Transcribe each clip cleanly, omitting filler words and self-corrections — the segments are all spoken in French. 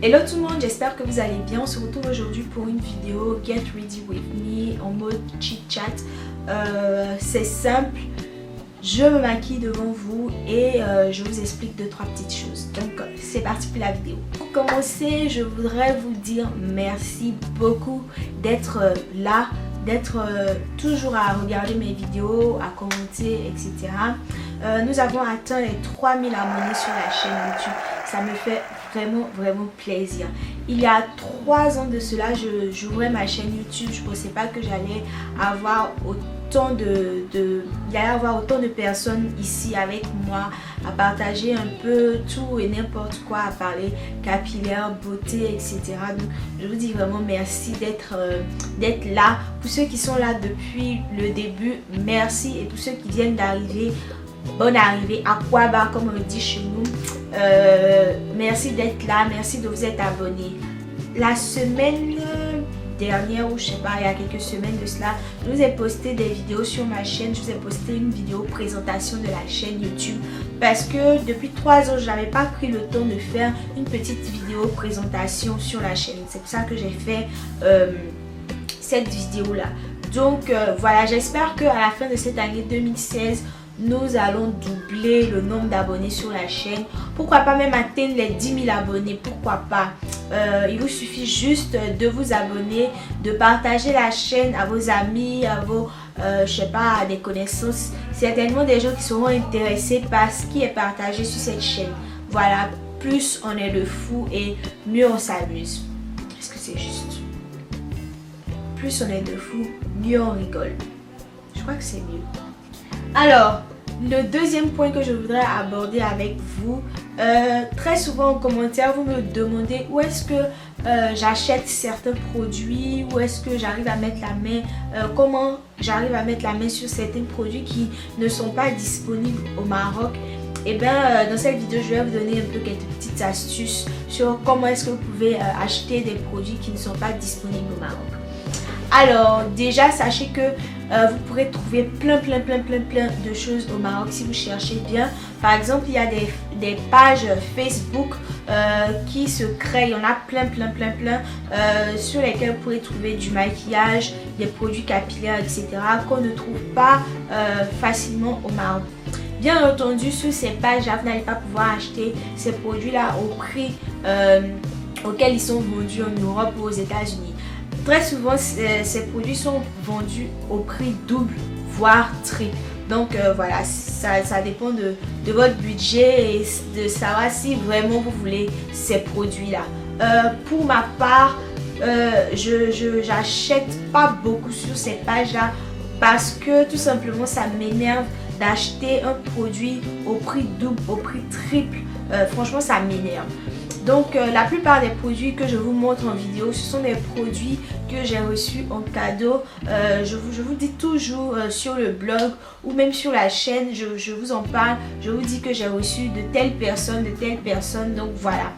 Hello tout le monde, j'espère que vous allez bien. On se retrouve aujourd'hui pour une vidéo Get Ready With Me en mode chit chat. C'est simple, je me maquille devant vous et je vous explique 2-3 petites choses. Donc c'est parti pour la vidéo. Pour commencer, je voudrais vous dire merci beaucoup d'être là, d'être toujours à regarder mes vidéos, à commenter, etc. Nous avons atteint les 3000 abonnés sur la chaîne YouTube. Ça me fait vraiment plaisir. Il y a 3 ans de cela, j'ouvrais ma chaîne YouTube. Je ne pensais pas que j'allais avoir autant de personnes ici avec moi à partager un peu tout et n'importe quoi, à parler capillaire, beauté, etc. Donc je vous dis vraiment merci d'être là. Pour ceux qui sont là depuis le début, merci. Et pour ceux qui viennent d'arriver, bonne arrivée, Aquaba comme on le dit chez nous. Merci d'être là, merci de vous être abonné. La semaine dernière, ou je sais pas, il y a quelques semaines de cela, je vous ai posté des vidéos sur ma chaîne. Je vous ai posté une vidéo présentation de la chaîne YouTube parce que depuis 3 ans je n'avais pas pris le temps de faire une petite vidéo présentation sur la chaîne. C'est pour ça que j'ai fait cette vidéo là. Donc voilà, j'espère qu'à la fin de cette année 2016 nous allons doubler le nombre d'abonnés sur la chaîne. Pourquoi pas même atteindre les 10 000 abonnés, pourquoi pas. Il vous suffit juste de vous abonner, de partager la chaîne à vos amis, à vos, je sais pas, à des connaissances. Certainement des gens qui seront intéressés par ce qui est partagé sur cette chaîne. Voilà, plus on est de fous et mieux on s'amuse. Est-ce que c'est juste? Plus on est de fous, mieux on rigole. Je crois que c'est mieux. Alors, le deuxième point que je voudrais aborder avec vous, très souvent en commentaire, vous me demandez où est-ce que j'achète certains produits, où est-ce que j'arrive à mettre la main, comment j'arrive à mettre la main sur certains produits qui ne sont pas disponibles au Maroc. Et bien, dans cette vidéo, je vais vous donner un peu quelques petites astuces sur comment est-ce que vous pouvez acheter des produits qui ne sont pas disponibles au Maroc. Alors déjà sachez que vous pourrez trouver plein de choses au Maroc si vous cherchez bien. Par exemple, il y a des pages Facebook qui se créent, il y en a plein sur lesquelles vous pourrez trouver du maquillage, des produits capillaires, etc. qu'on ne trouve pas facilement au Maroc. Bien entendu, sur ces pages-là, vous n'allez pas pouvoir acheter ces produits-là au prix auquel ils sont vendus en Europe ou aux États-Unis. Très souvent, ces produits sont vendus au prix double, voire triple. Donc voilà, ça dépend de votre budget et de savoir si vraiment vous voulez ces produits-là. Pour ma part, je n'achète pas beaucoup sur ces pages-là parce que tout simplement, ça m'énerve d'acheter un produit au prix double, au prix triple. Franchement, ça m'énerve. Donc la plupart des produits que je vous montre en vidéo, ce sont des produits que j'ai reçus en cadeau. Je vous dis toujours sur le blog ou même sur la chaîne, je vous en parle. Je vous dis que j'ai reçu de telle personne, donc voilà.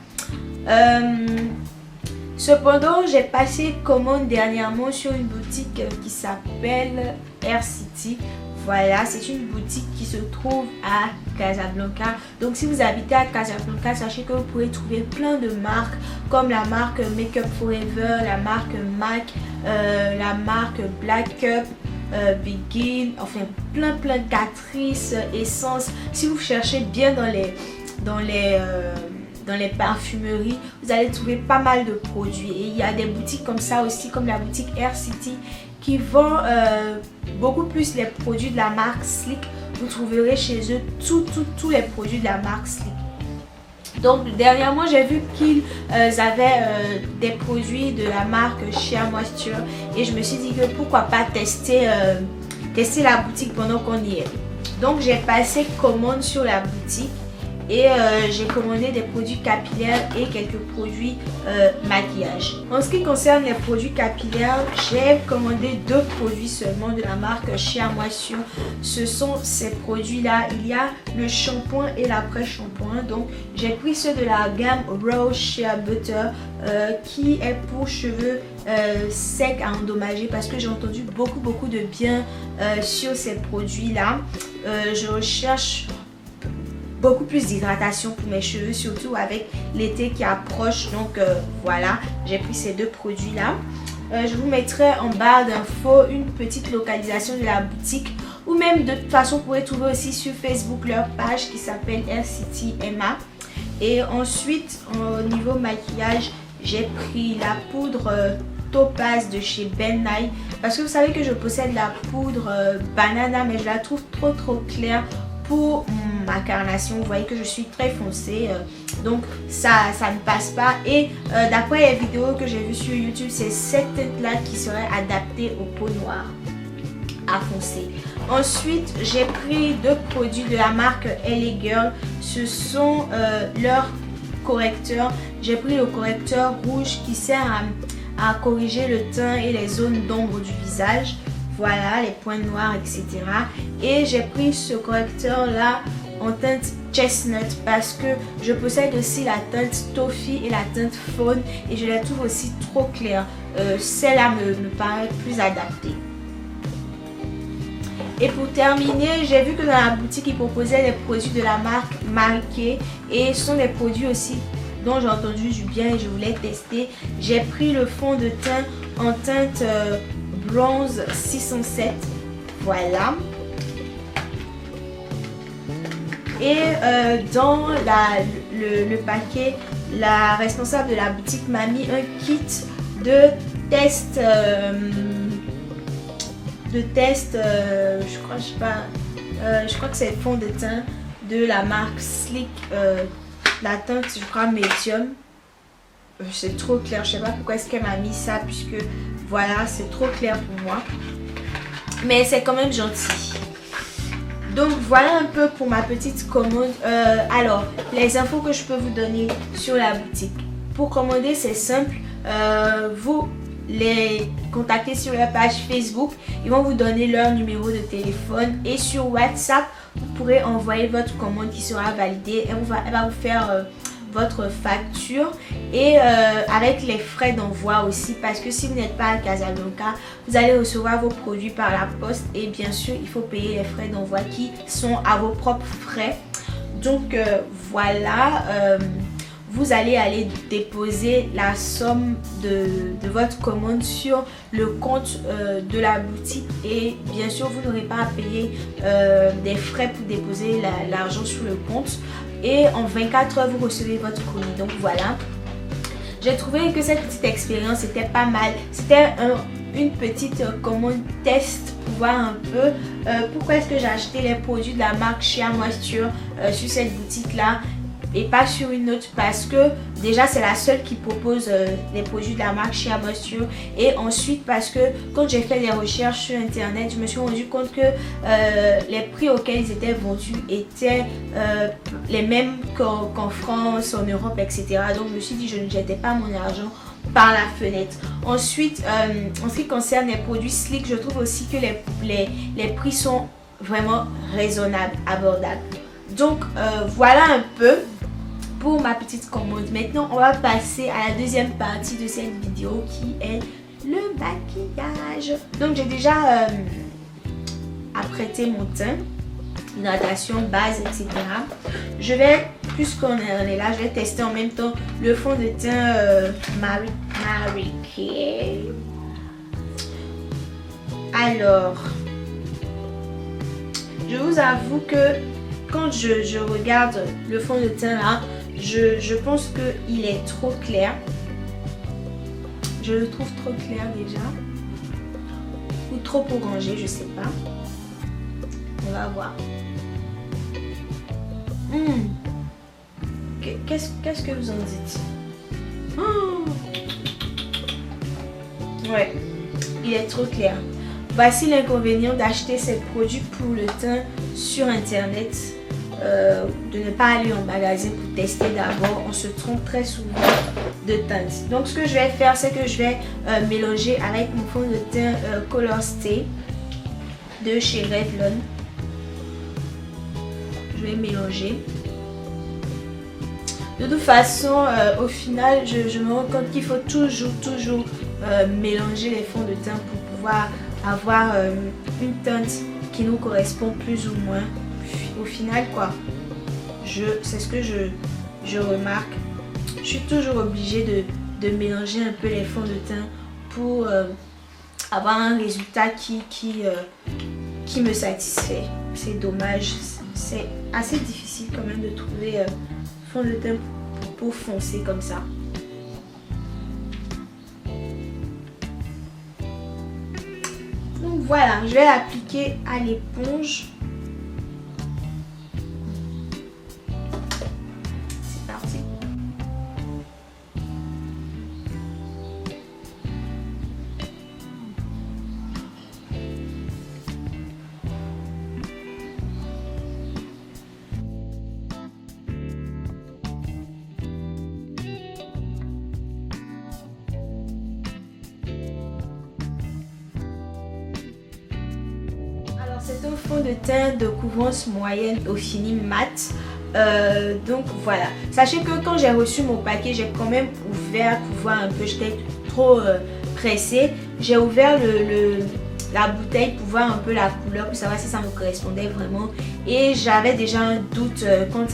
Cependant, j'ai passé commande dernièrement sur une boutique qui s'appelle Air City. Voilà, c'est une boutique qui se trouve à Casablanca. Donc si vous habitez à Casablanca, sachez que vous pourrez trouver plein de marques comme la marque Make Up Forever, la marque MAC, la marque Black Up, Begin, enfin plein de Catrice, Essence. Si vous cherchez bien dans les parfumeries, vous allez trouver pas mal de produits. Et il y a des boutiques comme ça aussi, comme la boutique Air City, qui vend beaucoup plus les produits de la marque Slick. Vous trouverez chez eux tous les produits de la marque Slick. Donc dernièrement, j'ai vu qu'ils avaient des produits de la marque Sheer Moisture et je me suis dit que pourquoi pas tester la boutique pendant qu'on y est. Donc j'ai passé commande sur la boutique et j'ai commandé des produits capillaires et quelques produits maquillage. En ce qui concerne les produits capillaires, j'ai commandé 2 produits seulement de la marque Sheer Moisture. Ce sont ces produits là, il y a le shampoing et l'après-shampoing. Donc j'ai pris ceux de la gamme Raw Shea Butter qui est pour cheveux secs à endommager parce que j'ai entendu beaucoup de bien sur ces produits là. Je recherche beaucoup plus d'hydratation pour mes cheveux, surtout avec l'été qui approche. Donc voilà, j'ai pris ces deux produits là. Je vous mettrai en barre d'infos une petite localisation de la boutique, ou même de toute façon vous pourrez trouver aussi sur Facebook leur page qui s'appelle RCT Emma. Et ensuite au niveau maquillage, j'ai pris la poudre Topaz de chez Ben Nye, parce que vous savez que je possède la poudre banana, mais je la trouve trop claire pour ma carnation. Vous voyez que je suis très foncée, donc ça ne passe pas. Et d'après les vidéos que j'ai vues sur YouTube, c'est cette teinte là qui serait adaptée aux peaux noires à foncer. Ensuite j'ai pris deux produits de la marque LA Girl. Ce sont leurs correcteurs. J'ai pris le correcteur rouge qui sert à corriger le teint et les zones d'ombre du visage, voilà, les points noirs, etc. Et j'ai pris ce correcteur là en teinte chestnut parce que je possède aussi la teinte toffee et la teinte faune, et je les trouve aussi trop claires. Celle-là me paraît plus adaptée. Et pour terminer, j'ai vu que dans la boutique ils proposaient des produits de la marque Marie Kay, et ce sont des produits aussi dont j'ai entendu du bien et je voulais tester. J'ai pris le fond de teint en teinte bronze 607, voilà. Et dans le paquet, la responsable de la boutique m'a mis un kit de test, je crois que c'est le fond de teint de la marque Slick, la teinte je crois médium. C'est trop clair, je sais pas pourquoi est-ce qu'elle m'a mis ça, puisque voilà, c'est trop clair pour moi, mais c'est quand même gentil. Donc voilà un peu pour ma petite commande. Alors les infos que je peux vous donner sur la boutique. Pour commander, c'est simple, vous les contactez sur leur page Facebook, ils vont vous donner leur numéro de téléphone, et sur WhatsApp vous pourrez envoyer votre commande qui sera validée, et elle va vous faire votre facture, et avec les frais d'envoi aussi, parce que si vous n'êtes pas à Casablanca, vous allez recevoir vos produits par la poste, et bien sûr il faut payer les frais d'envoi qui sont à vos propres frais. Donc voilà, vous allez déposer la somme de votre commande sur le compte de la boutique, et bien sûr vous n'aurez pas à payer des frais pour déposer l'argent sur le compte, et en 24 heures vous recevez votre colis. Donc voilà, j'ai trouvé que cette petite expérience était pas mal. C'était une petite commande test pour voir un peu pourquoi est-ce que j'ai acheté les produits de la marque Shea Moisture sur cette boutique là et pas sur une autre, parce que déjà c'est la seule qui propose les produits de la marque Shea Moisture, et ensuite parce que quand j'ai fait des recherches sur internet, je me suis rendu compte que les prix auxquels ils étaient vendus étaient les mêmes qu'en France, en Europe, etc. Donc je me suis dit je ne jetais pas mon argent par la fenêtre. Ensuite en ce qui concerne les produits Slick, je trouve aussi que les prix sont vraiment raisonnables, abordables. Donc voilà un peu pour ma petite commande. Maintenant on va passer à la deuxième partie de cette vidéo qui est le maquillage. Donc j'ai déjà apprêté mon teint, hydratation, base, etc. Je vais, puisqu'on est là, je vais tester en même temps le fond de teint Marie Kay. Alors je vous avoue que quand je regarde le fond de teint là, je pense qu'il est trop clair. Je le trouve trop clair déjà. Ou trop orangé, je sais pas. On va voir. Qu'est-ce que vous en dites? Ouais, il est trop clair. Voici l'inconvénient d'acheter ces produits pour le teint sur internet, de ne pas aller en magasin pour tester d'abord. On se trompe très souvent de teinte. Donc ce que je vais faire, c'est que je vais mélanger avec mon fond de teint Color Stay de chez Revlon. Je vais mélanger. De toute façon, au final, je me rends compte qu'il faut toujours mélanger les fonds de teint pour pouvoir avoir une teinte qui nous correspond plus ou moins au final, quoi. c'est ce que je remarque. Je suis toujours obligée de mélanger un peu les fonds de teint pour avoir un résultat qui me satisfait. C'est dommage, c'est assez difficile quand même de trouver fond de teint pour foncer comme ça. Donc voilà, je vais l'appliquer à l'éponge. C'est parti. C'est un fond de teint de couvrance moyenne au fini mat. Donc voilà. Sachez que quand j'ai reçu mon paquet, j'ai quand même ouvert pour voir un peu. J'étais trop pressée. J'ai ouvert la bouteille pour voir un peu la couleur, pour savoir si ça me correspondait vraiment. Et j'avais déjà un doute quant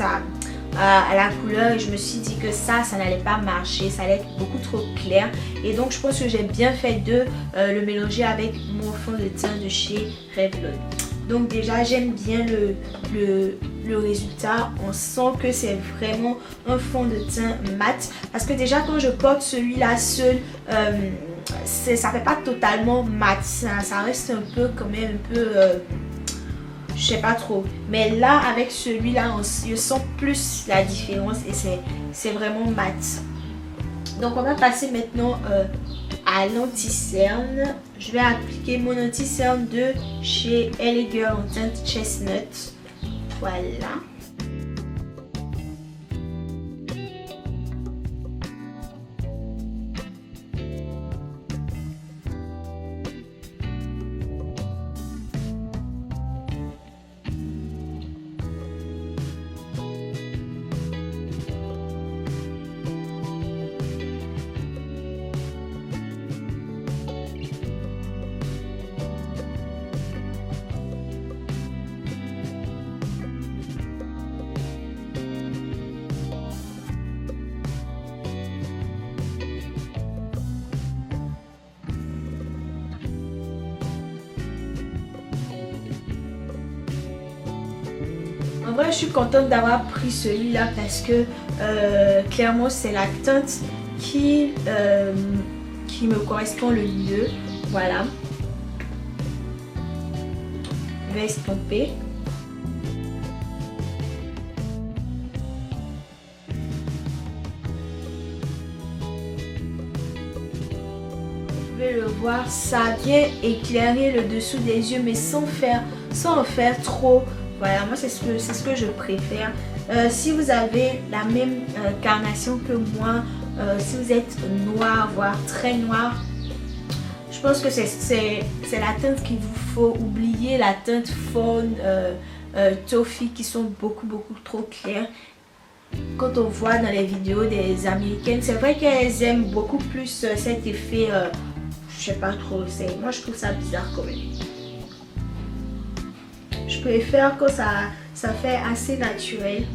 à la couleur et je me suis dit que ça n'allait pas marcher, ça allait être beaucoup trop clair. Et donc je pense que j'ai bien fait de le mélanger avec mon fond de teint de chez Revlon. Donc déjà j'aime bien le résultat. On sent que c'est vraiment un fond de teint mat. Parce que déjà quand je porte celui-là seul, ça fait pas totalement mat. Ça reste un peu quand même un peu... je sais pas trop. Mais là avec celui-là, je sens plus la différence et c'est vraiment mat. Donc on va passer maintenant à l'anti-cerne. Je vais appliquer mon anti-cerne de chez LA Girl en teinte Chestnut. Voilà. En vrai, je suis contente d'avoir pris celui-là parce que clairement, c'est la teinte qui me correspond le mieux. Voilà. Je vais estomper. Vous pouvez le voir, ça vient éclairer le dessous des yeux, mais sans en faire trop. Voilà, moi c'est ce que je préfère. Si vous avez la même carnation que moi, si vous êtes noir, voire très noir, je pense que c'est la teinte qu'il vous faut. Oublier la teinte faune, toffee qui sont beaucoup trop claires. Quand on voit dans les vidéos des américaines, c'est vrai qu'elles aiment beaucoup plus cet effet, je sais pas trop, moi je trouve ça bizarre quand même. Je préfère quand ça fait assez naturel.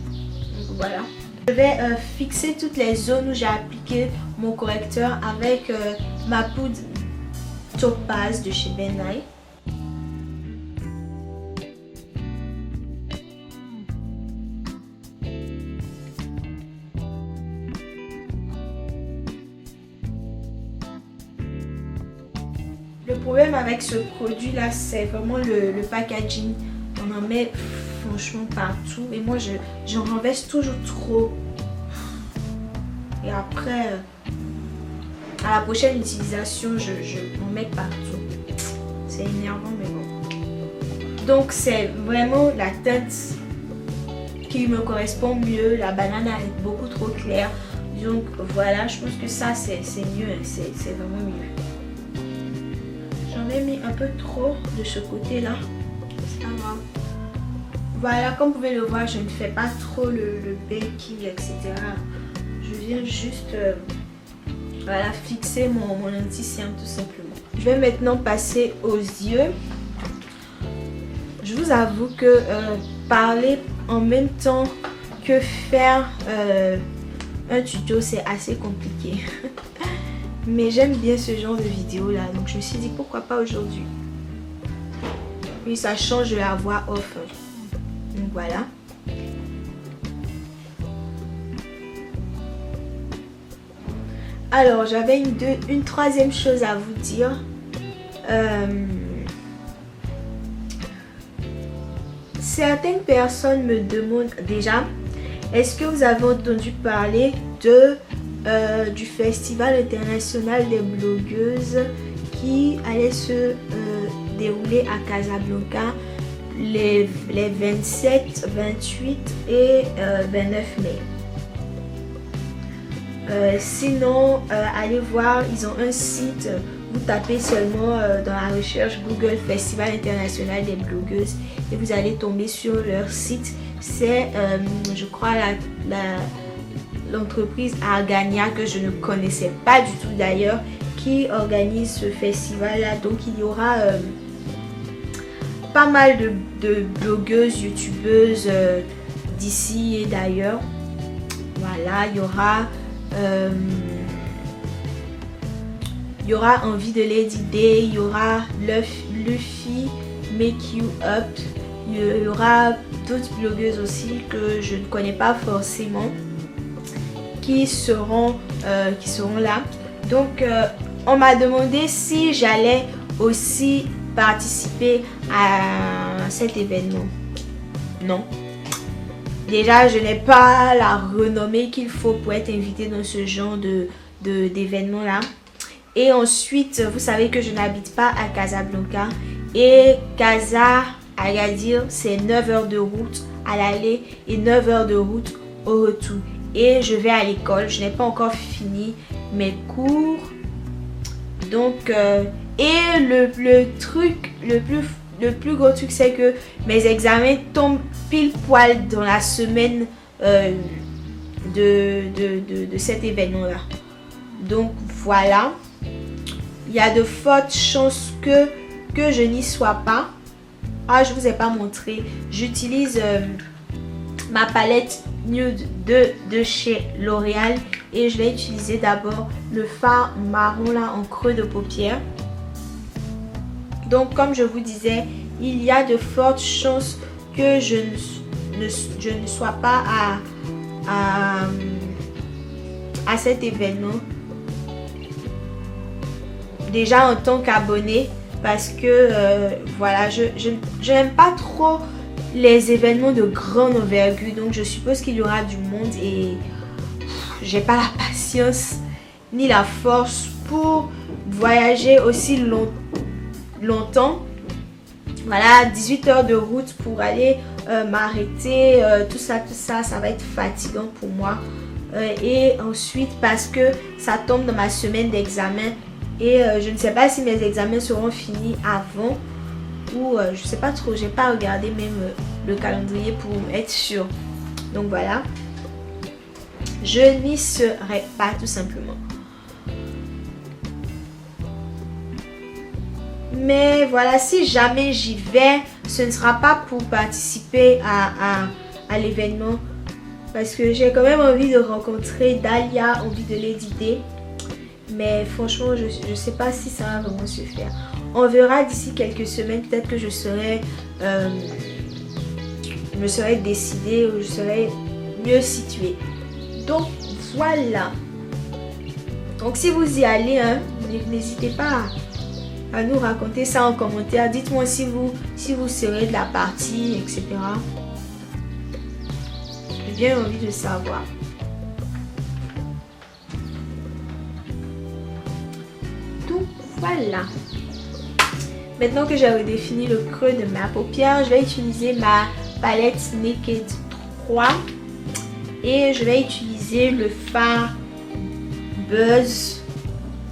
Donc voilà. Je vais fixer toutes les zones où j'ai appliqué mon correcteur avec ma poudre Topaz de chez Ben Nye. Le problème avec ce produit là, c'est vraiment le packaging. On en met franchement partout et moi j'en renverse toujours trop. Et après, à la prochaine utilisation, je m'en mets partout. C'est énervant mais bon. Donc c'est vraiment la teinte qui me correspond mieux. La banane est beaucoup trop claire. Donc voilà, je pense que ça c'est mieux, c'est vraiment mieux. J'en ai mis un peu trop de ce côté là. C'est pas grave. Voilà, comme vous pouvez le voir, je ne fais pas trop le baking, etc. Je viens juste voilà, fixer mon anti-cerne tout simplement. Je vais maintenant passer aux yeux. Je vous avoue que parler en même temps que faire un tuto c'est assez compliqué. Mais j'aime bien ce genre de vidéo là, donc je me suis dit pourquoi pas aujourd'hui. Oui, ça change de la voix off. Donc voilà. Alors j'avais une troisième chose à vous dire. Certaines personnes me demandent déjà, est-ce que vous avez entendu parler du Festival international des blogueuses qui allait se dérouler à Casablanca les 27, 28 et 29 mai. Sinon, allez voir, ils ont un site, vous tapez seulement dans la recherche Google Festival international des blogueuses et vous allez tomber sur leur site. C'est, je crois, l'entreprise Argania, que je ne connaissais pas du tout d'ailleurs, qui organise ce festival là. Donc il y aura pas mal de blogueuses, youtubeuses d'ici et d'ailleurs. Voilà, il y aura Envie de Lady Day, il y aura Luffy Make You Up, il y aura d'autres blogueuses aussi que je ne connais pas forcément qui seront là. Donc on m'a demandé si j'allais aussi participer à cet événement. Non. Déjà, je n'ai pas la renommée qu'il faut pour être invitée dans ce genre d'événement là. Et ensuite, vous savez que je n'habite pas à Casablanca. Et Casa, à Agadir, c'est 9 heures de route à l'aller et 9 heures de route au retour. Et je vais à l'école. Je n'ai pas encore fini mes cours. Donc, et le plus gros truc, c'est que mes examens tombent pile poil dans la semaine de cet événement là. Donc voilà, il y a de fortes chances que je n'y sois pas. Ah, je vous ai pas montré, j'utilise ma palette nude de chez L'Oréal et je vais utiliser d'abord le fard marron là en creux de paupière. Donc comme je vous disais, il y a de fortes chances que je ne sois pas à cet événement. Déjà en tant qu'abonné, parce que voilà, je n'aime pas trop les événements de grande envergure, donc je suppose qu'il y aura du monde et j'ai pas la patience ni la force pour voyager aussi longtemps. Voilà, 18 heures de route pour aller m'arrêter, tout ça, ça va être fatigant pour moi. Et ensuite parce que ça tombe dans ma semaine d'examen et je ne sais pas si mes examens seront finis avant ou je sais pas trop, j'ai pas regardé même le calendrier pour être sûr. Donc voilà, je n'y serai pas tout simplement. Mais voilà, si jamais j'y vais, ce ne sera pas pour participer à l'événement. Parce que j'ai quand même envie de rencontrer Dahlia, Envie de Lady Day. Mais franchement, je ne sais pas si ça va vraiment se faire. On verra d'ici quelques semaines. Peut-être que je me serai décidée ou je serai mieux située. Donc voilà. Donc si vous y allez, hein, n'hésitez pas à nous raconter ça en commentaire. Dites-moi si vous serez de la partie, etc. J'ai bien envie de savoir. Donc voilà. Maintenant que j'ai redéfini le creux de ma paupière, je vais utiliser ma palette Naked 3 et je vais utiliser le fard Buzz,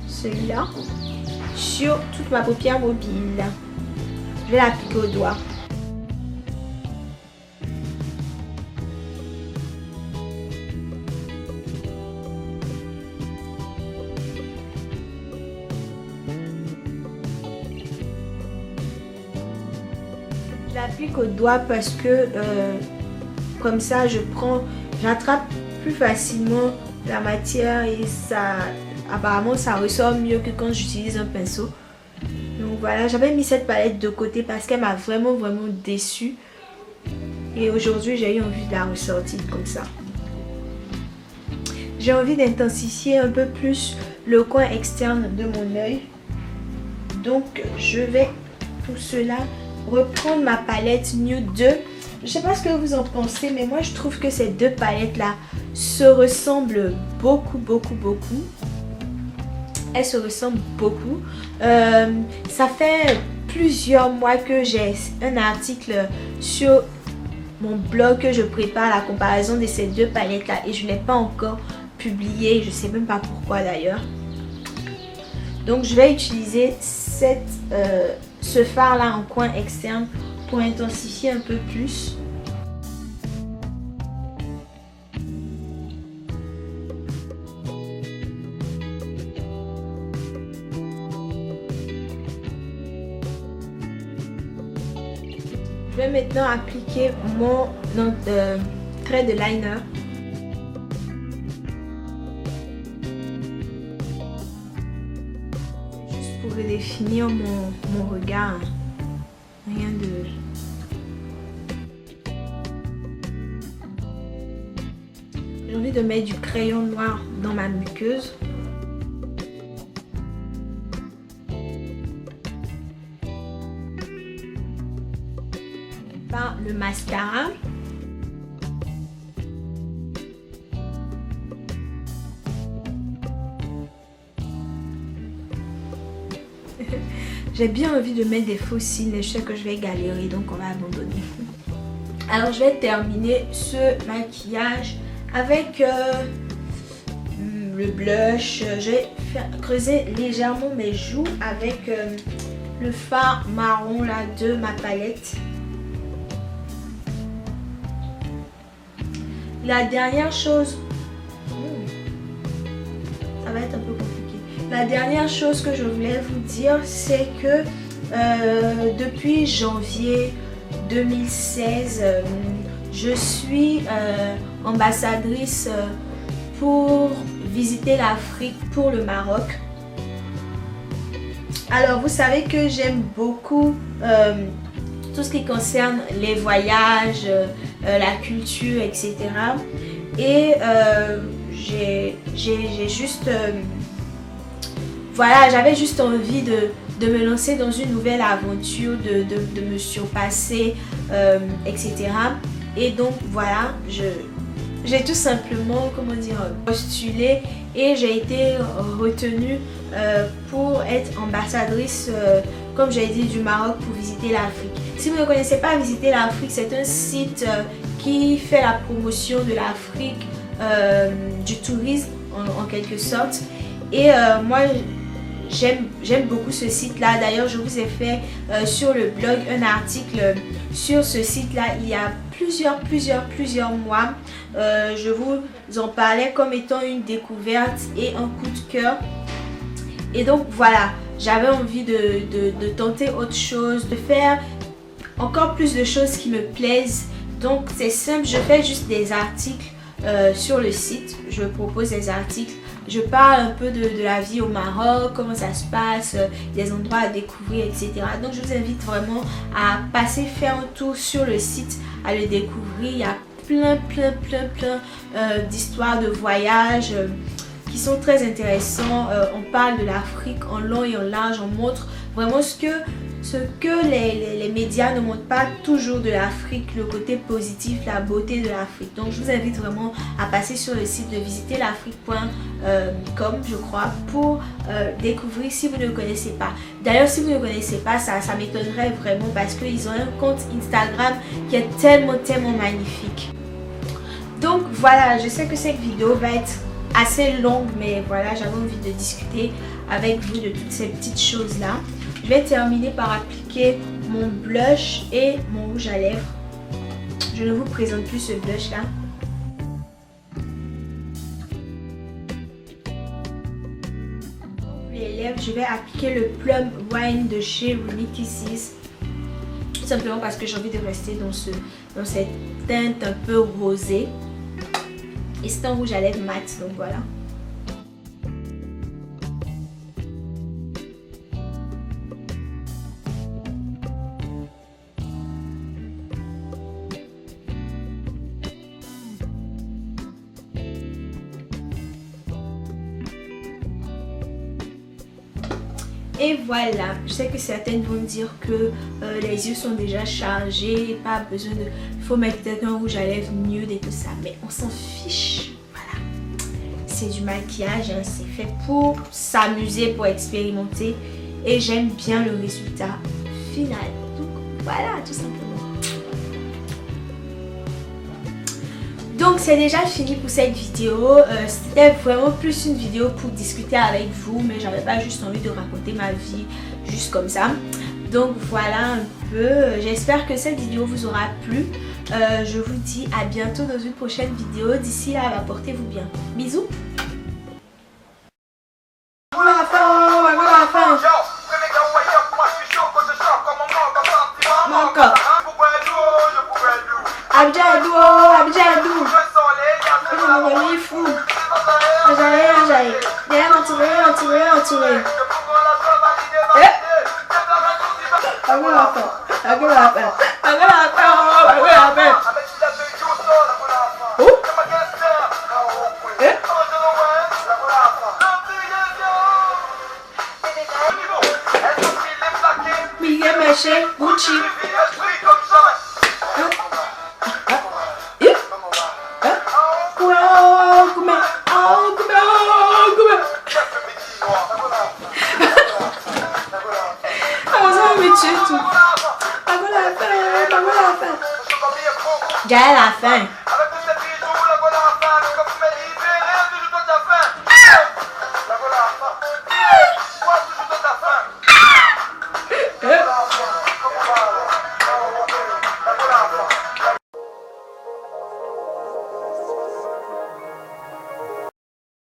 celui-là, sur toute ma paupière mobile. Je vais l'appliquer au doigt. Je l'applique au doigt parce que comme ça je prends j'attrape plus facilement la matière et ça, apparemment ça ressort mieux que quand j'utilise un pinceau. Donc voilà, j'avais mis cette palette de côté parce qu'elle m'a vraiment déçue. Et aujourd'hui j'ai eu envie de la ressortir comme ça. J'ai envie d'intensifier un peu plus le coin externe de mon œil. Donc je vais pour cela reprendre ma palette Nude 2. Je sais pas ce que vous en pensez, mais moi je trouve que ces deux palettes là se ressemblent beaucoup. Elles se ressemblent beaucoup. Ça fait plusieurs mois que j'ai un article sur mon blog que je prépare la comparaison de ces deux palettes là et je ne l'ai pas encore publié. Je sais même pas pourquoi d'ailleurs. Donc je vais utiliser ce fard là en coin externe pour intensifier un peu plus. Je vais maintenant appliquer mon trait de liner. Juste pour redéfinir mon regard. Rien de... J'ai envie de mettre du crayon noir dans ma muqueuse. Par le mascara. J'ai bien envie de mettre des faux cils, mais je sais que je vais galérer, donc on va abandonner. Alors je vais terminer ce maquillage avec le blush. Je vais creuser légèrement mes joues avec le fard marron là de ma palette. La dernière chose, ça va être un peu compliqué. La dernière chose que je voulais vous dire, c'est que depuis janvier 2016, je suis ambassadrice pour visiter l'Afrique pour le Maroc. Alors vous savez que j'aime beaucoup tout ce qui concerne les voyages, la culture, etc. Et j'ai juste... voilà, j'avais juste envie de me lancer dans une nouvelle aventure, de me surpasser, etc. Et donc voilà, j'ai tout simplement, comment dire, postulé et j'ai été retenue pour être ambassadrice, comme j'ai dit, du Maroc pour visiter l'Afrique. Si vous ne connaissez pas Visiter l'Afrique, c'est un site qui fait la promotion de l'Afrique, du tourisme en quelque sorte. Et moi, j'aime beaucoup ce site là. D'ailleurs je vous ai fait sur le blog un article sur ce site là il y a plusieurs mois. Je vous en parlais comme étant une découverte et un coup de cœur. Et donc voilà, j'avais envie de tenter autre chose, de faire encore plus de choses qui me plaisent. Donc c'est simple, je fais juste des articles sur le site. Je propose des articles. Je parle un peu de la vie au Maroc, comment ça se passe, des endroits à découvrir, etc. Donc je vous invite vraiment à passer faire un tour sur le site, à le découvrir. Il y a plein d'histoires de voyages qui sont très intéressants. On parle de l'Afrique en long et en large, on montre vraiment ce que les médias ne montrent pas toujours de l'Afrique, le côté positif, la beauté de l'Afrique. Donc je vous invite vraiment à passer sur le site de visiterlafrique.com, je crois, pour découvrir si vous ne le connaissez pas. D'ailleurs si vous ne le connaissez pas, ça m'étonnerait vraiment parce qu'ils ont un compte Instagram qui est tellement magnifique. Donc voilà, je sais que cette vidéo va être assez longue, mais voilà, j'avais envie de discuter avec vous de toutes ces petites choses là. Je vais terminer par appliquer mon blush et mon rouge à lèvres. Je ne vous présente plus ce blush là. Pour les lèvres, je vais appliquer le Plum Wine de chez Renee Kisses. Tout simplement parce que j'ai envie de rester dans cette teinte un peu rosée. Et c'est un rouge à lèvres mat, donc voilà. Et voilà, je sais que certaines vont dire que les yeux sont déjà chargés, pas besoin de... Il faut mettre peut-être un rouge à lèvres nude et tout ça, mais on s'en fiche. Voilà, c'est du maquillage, hein, c'est fait pour s'amuser, pour expérimenter. Et j'aime bien le résultat final. Donc voilà, tout simplement. Donc c'est déjà fini pour cette vidéo. C'était vraiment plus une vidéo pour discuter avec vous, mais j'avais pas juste envie de raconter ma vie juste comme ça. Donc voilà un peu. J'espère que cette vidéo vous aura plu. Je vous dis à bientôt dans une prochaine vidéo. D'ici là, portez-vous bien. Bisous. Abjadou, Abjadou. Il est fou. Ajaï. Viens entouré. Miguel Meche, Gucci. Déjà à la fin.